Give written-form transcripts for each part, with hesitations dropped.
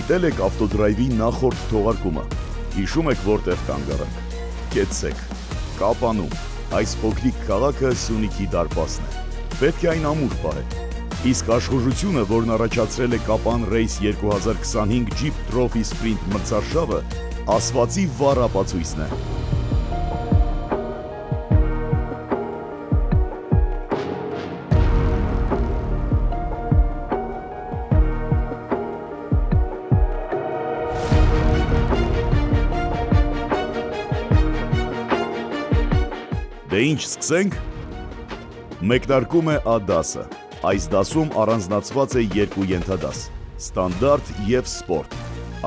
Դիտել եք ավտոդրայվի նախորդ թողարկումը։ Հիշում եք որտեղ կանգ առանք։ Կեցցեք։ Կապանում։ Այս փոքրիկ քաղաքը Սյունիքի դարպասն է։ Պետք է այն ամուր պահել։ Իսկ աշխուժությունը, որն առաջացրել է Կապան Race 2025 Jeep Trophy Sprint մրցարշավը, ասվածի վառ ապացույցն է։ Դե ինչ, սկսենք։ Մեկնարկում է A դասը։ Այս դասում առանձնացված է երկու ենթադաս՝ ստանդարտ և սպորտ։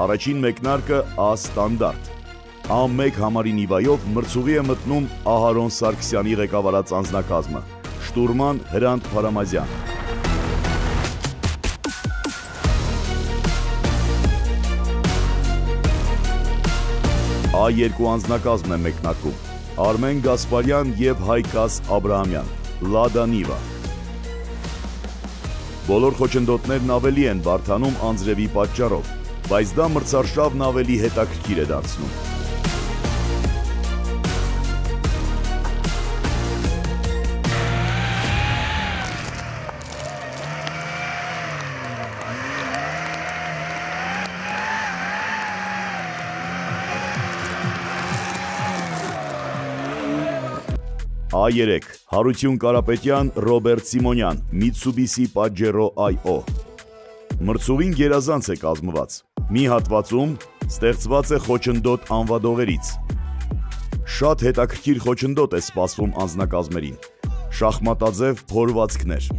Առաջին մեկնարկը A ստանդարտ։ A1 համարի նիվայով մրցուղի է մտնում Ահարոն Սարգսյանի ղեկավարած անձնակազմը, շտուրման Հրանտ Փարամազյան։ A2 անձնակազմն է մեկնարկում։ Արմեն Գասպարյան և Հայկաս Աբրահամյան, Լադա Նիվա։ Բոլոր խոչընդոտներն ավելի են բարդանում անձրևի պատճառով, բայց դա մրցարշավն ավելի հետաքրքիր է դարձնում։ A3 Հարություն Կարապետյան, Ռոբերտ Սիմոնյան, Mitsubishi Pajero IO։ Մրցուղին գերազանց է կազմված։ Մի հատվածում ստեղծված է խոչընդոտ անվադողերից։ Շատ հետաքրքիր խոչընդոտ է սպասվում անձնակազմերին։ Շախմատաձև փորվածքներ։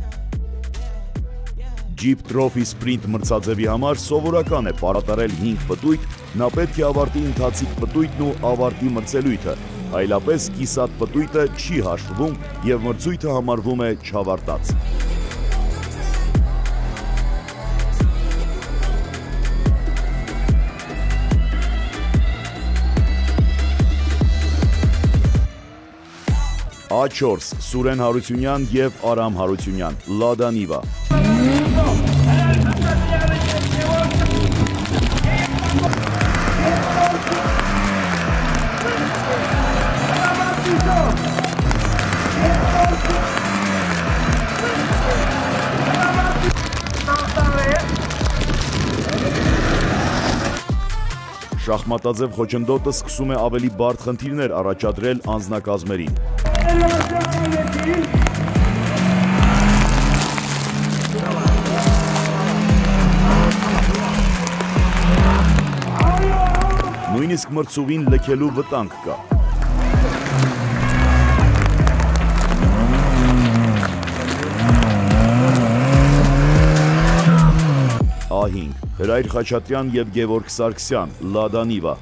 Jeep Trophy Sprint մրցաձևի համար սովորական է պարատարել 5 պտույտ, նա պետք է ավարտի ընթացիկ պտույտն ու ավարտի մրցելույթը, այլապես կիսատ պտույտը չի հաշվվում և մրցույթը համարվում է չավարտած։ A4 Սուրեն Հարությունյան և Արամ Հարությունյան, Լադա Նիվա։ Շախմատաձև խոչընդոտը սկսում է ավելի բարդ խնդիրներ առաջադրել անձնակազմերին։ Նույնիսկ մրցուղին լքելու վտանգ կա։ A5 Հրայր Խաչատրյան և Գևորգ Սարգսյան, Լադա Նիվա։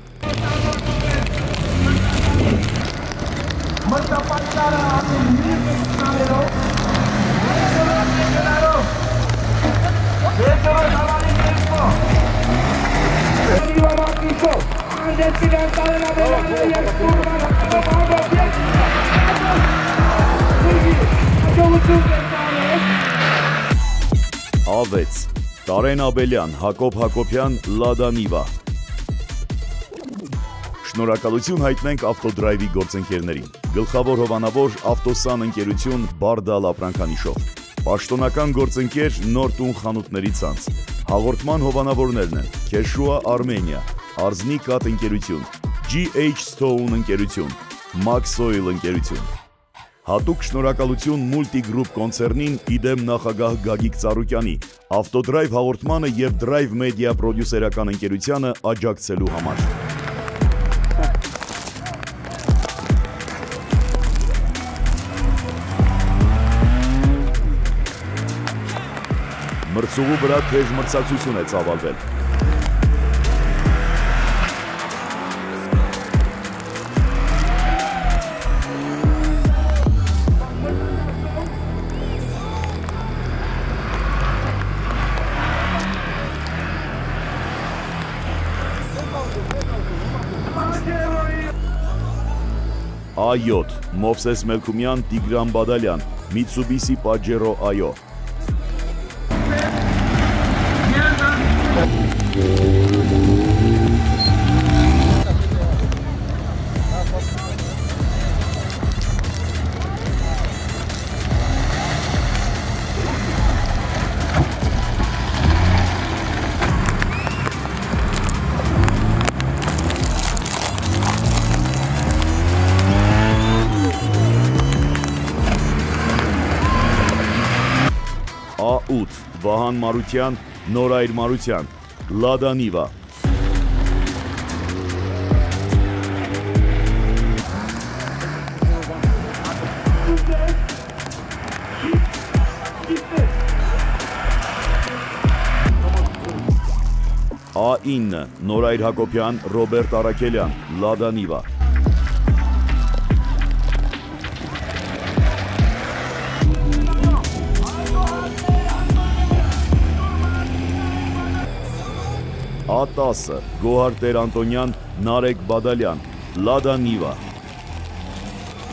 A6 Տարեն Աբելյան, Հակոբ Հակոբյան, Լադա Նիվա։ Շնորհակալություն հայտնենք ավտոդրայվի գործընկերներին։ Գլխավոր հովանավոր Ավտոսան ընկերություն Բարդալ ապրանքանիշով։ Պաշտոնական գործընկեր Նոր տուն խանութների ցանց։ Հաղորդման հովանավորներն են Քեշուա Արմենիա, Արզնի Կատ ընկերություն, GH Stone ընկերություն, Max Oil ընկերություն։ Հատուկ շնորհակալություն Multigroup կոնցեռնին իդեմ նախագահ Գագիկ Ծառուկյանի, ավտոդրայվ հաղորդմանը և Drive Media պրոդյուսերական ընկերությանը աջակցելու համար։ Մրցուղու վրա թեժ մրցակցություն է ծավալվել։ A7 Մովսես Մելքումյան, Տիգրան Բադալյան, Mitsubishi Pajero IO։ A8 Վահան Մարության, Նորայր Մարության, Լադա Նիվա։ A9 Նորայր Հակոբյան, Ռոբերտ Արաքելյան, Լադա Նիվա։ A10 Գոհար Տեր Անտոնյան, Նարեկ Բադալյան, Լադա Նիվա։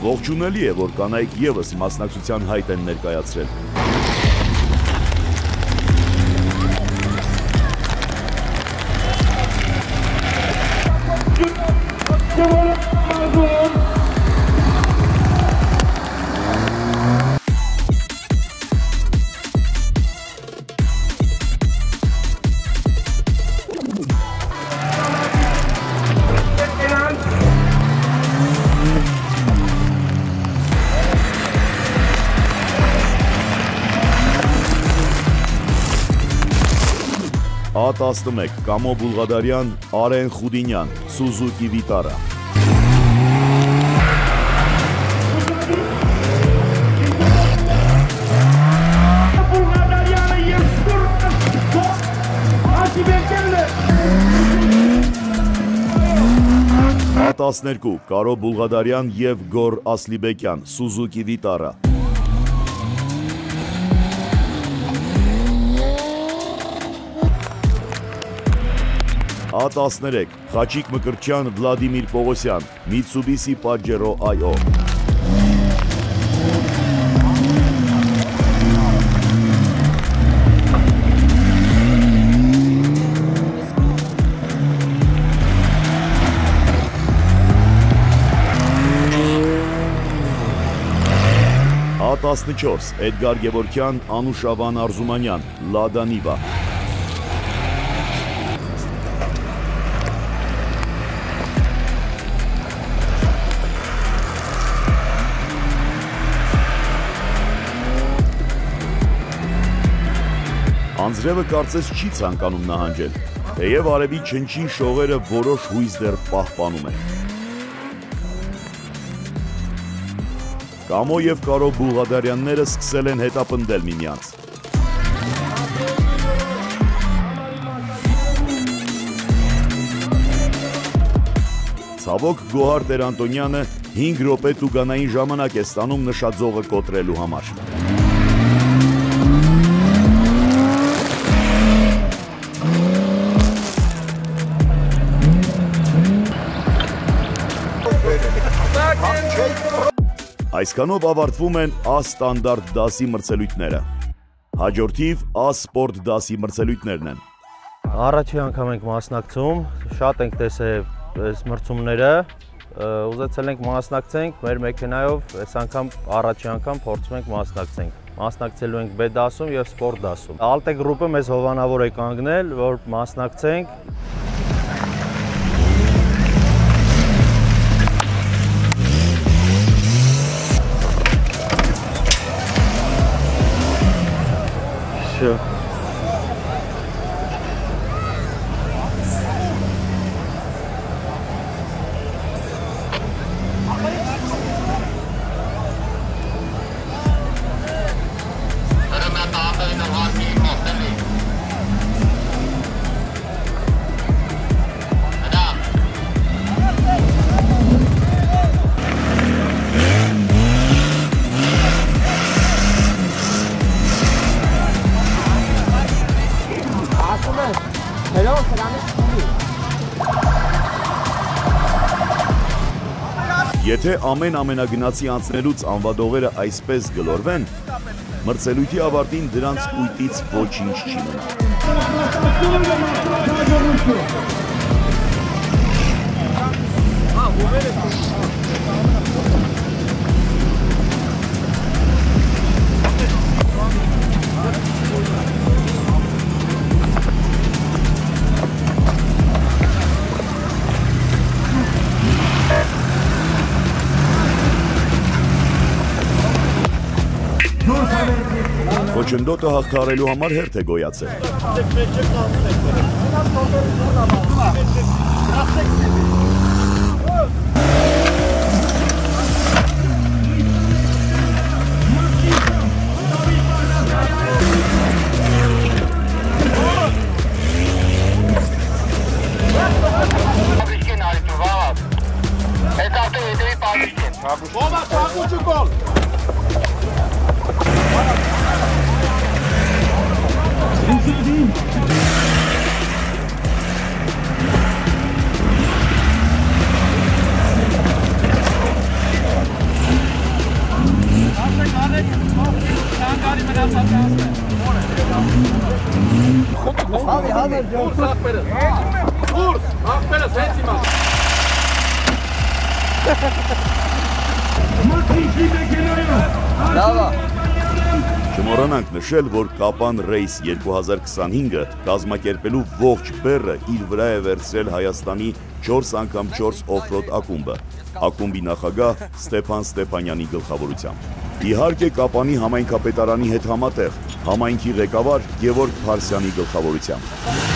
Ողջունելի է, որ կանայք ևս մասնակցության հայտ են ներկայացրել։ A11 Կամո Բուլղադարյան, Արեն Խուդինյան, Սուզուկի Վիտարա։ A12 Կարո Բուլղադարյան և Գոր Ասլիբեկյան, Սուզուկի Վիտարա։ A13 Խաչիկ Մկրտչյան, Վլադիմիր Պողոսյան, Mitsubishi Pajero IO։ A14 Էդգար Գևորգյան, Անուշավան Արզումանյան, Լադա Նիվա։ Անձրևը կարծես չի ցանկանում նահանջել, թեև արևի չնչին շողերը որոշ հույս դեռ պահպանում են։ Կամո և Կարո Բուլղադարյանները սկսել են հետապնդել միմյանց։ Ցավոք Գոհար Տեր Անտոնյանը 5 րոպե տուգանային ժամանակ է ստանում նշաձողը կոտրելու համար։ Այսքանով ավարտվում են A-ստանդարտ դասի մրցելույթները։ Հաջորդիվ A-սպորտ դասի մրցելույթներն են։ Առաջի անգամ ենք մասնակցում, շատ ենք տեսել այս մրցումները, ուզեցել ենք մասնակցենք, մեր մեքենայով այս անգամ առաջի անգամ փորձում ենք մասնակցենք։ Մասնակցելու ենք B դասում և սպորտ դասում։ Ալտե գրուպը մեզ հովանավոր է կանգնել, որ մասնակցենք։ Եթե ամենագնացի անցնելուց անվադողերը այսպես գլորվեն, մրցելույթի ավարտին դրանց կույտից ոչինչ չի մնա։ Խոչընդոտը հաղթահարելու համար հերթ է գոյացել։ Չմոռանանք նշել, որ Կապան Ռեյս 2025-ը կազմակերպելու ողջ բեռը իր վրա է վերցրել Հայաստանի 4x4 օֆրոդ ակումբը, ակումբի նախագահ Ստեփան Ստեփանյանի գլխավորությամբ։ Իհարկե Կապանի համայնքապետարանի հետ համատեղ համայնքի ղեկավար Գևորգ Փարսյանի գլխավորությամբ։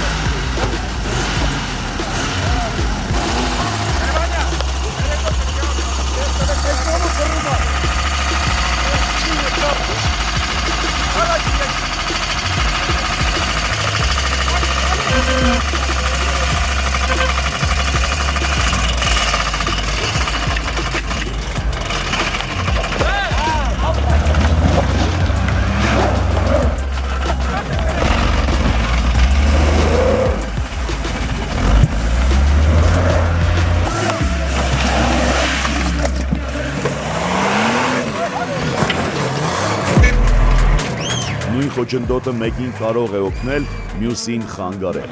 Խոչընդոտը մեկին կարող է օգնել, մյուսին խանգարել։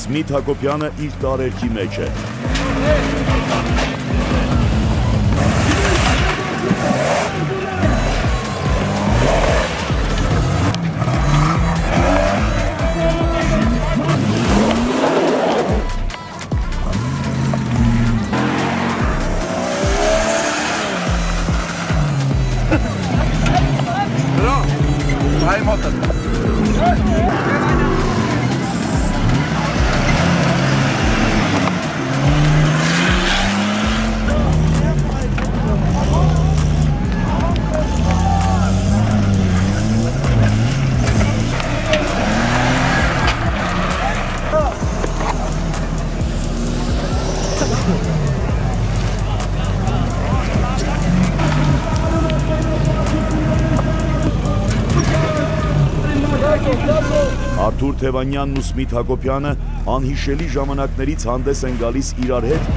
Սմիթ Հակոբյանը իր տարերքի մեջ է։ Արթուր Թևանյանն ու Սմիթ Հակոբյանը անհիշելի ժամանակներից հանդես են գալիս իրար հետ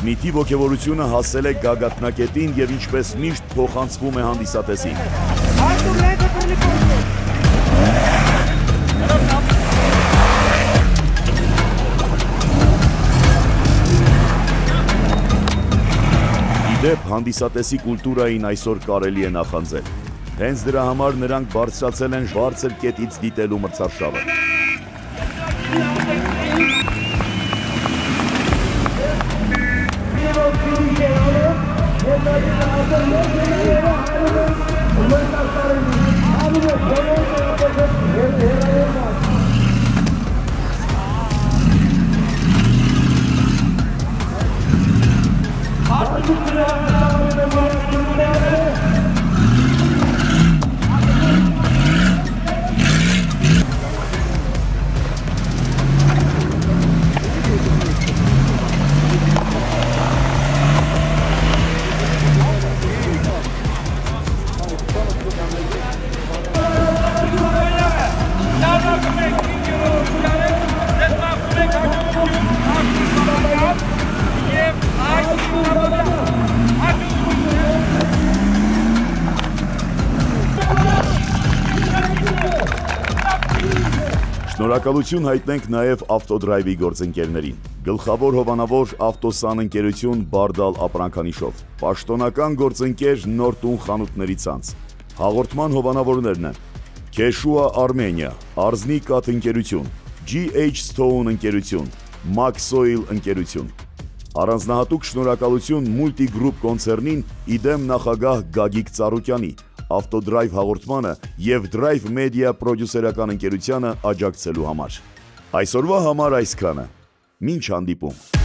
Սմիթի ոգևորությունը հասել է գագաթնակետին և ինչպես միշտ փոխանցվում է հանդիսատեսին։ Իդեպ հանդիսատեսի կուլտուրային այսօր կարելի է նախանձել։ Հենց դրա համար նրանք բարձրացել են բարձր կետից դիտելու մրցարշավը։ Շնորհակալություն հայտնենք նաև ավտոդրայվի գործընկերներին։ Գլխավոր հովանավոր ավտոսան ընկերություն Բարդալ ապրանքանիշով, պաշտոնական գործընկեր Նոր տուն խանութների ցանց։ Հաղորդման հովանավորներն են Քեշուա Armenia, Արզնի կաթ ընկերություն, GH Stone ընկերություն, Maxoil ընկերություն։ Առանձնահատուկ շնորհակալություն Multigroup կոնցեռնին իդեմ նախագահ Գագիկ Ծառուկյանի, Ավտոդրայվ հաղորդմանը և Drive Media պրոդյուսերական ընկերությանը աջակցելու համար։ Այսօրվա համար այսքանը։ Մինչ հանդիպում։